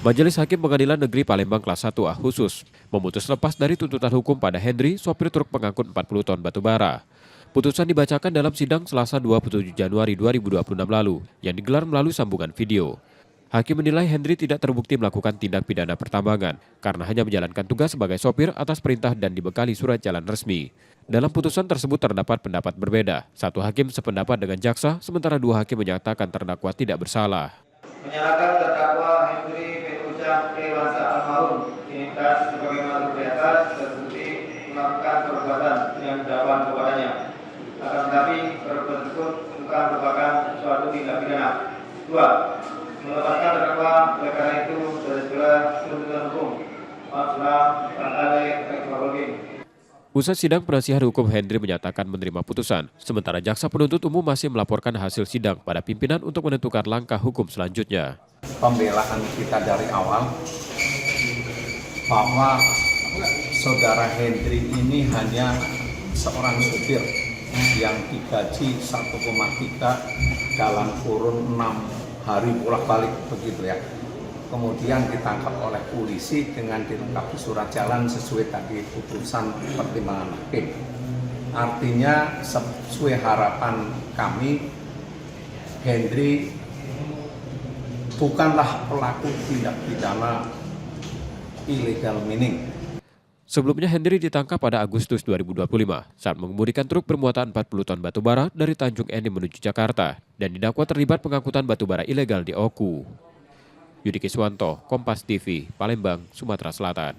Majelis Hakim Pengadilan Negeri Palembang Kelas 1A khusus memutus lepas dari tuntutan hukum pada Henry, sopir truk pengangkut 40 ton batubara. Putusan dibacakan dalam sidang Selasa 27 Januari 2026 lalu yang digelar melalui sambungan video. Hakim menilai Henry tidak terbukti melakukan tindak pidana pertambangan karena hanya menjalankan tugas sebagai sopir atas perintah dan dibekali surat jalan resmi. Dalam putusan tersebut terdapat pendapat berbeda. Satu hakim sependapat dengan jaksa, sementara dua hakim menyatakan terdakwa tidak bersalah. Menyatakan terdakwa Henry Petrusya Dewasa almarhum dinikah sebagai makhluk di atas terbukti melakukan perbuatan yang dakwaan kepadanya. Akan tetapi perbuatan tersebut bukan merupakan suatu tindak pidana. 2. Melepaskan terdakwa oleh karena itu dari segala tuntutan hukum. Pusat Sidang Penasihat Hukum Henry menyatakan menerima putusan, sementara jaksa penuntut umum masih melaporkan hasil sidang pada pimpinan untuk menentukan langkah hukum selanjutnya. Pembelaan kita dari awal bahwa saudara Henry ini hanya seorang supir yang digaji 1,3 dalam kurun 6 hari bolak-balik begitu ya. Kemudian ditangkap oleh polisi dengan dilengkapi surat jalan sesuai tadi putusan pertimbangan hakim. Artinya sesuai harapan kami, Henry bukanlah pelaku tindak pidana illegal mining. Sebelumnya Henry ditangkap pada Agustus 2025 saat mengemudikan truk bermuatan 40 ton batubara dari Tanjung Enim menuju Jakarta dan didakwa terlibat pengangkutan batubara ilegal di Oku. Yudi Kiswanto, Kompas TV, Palembang, Sumatera Selatan.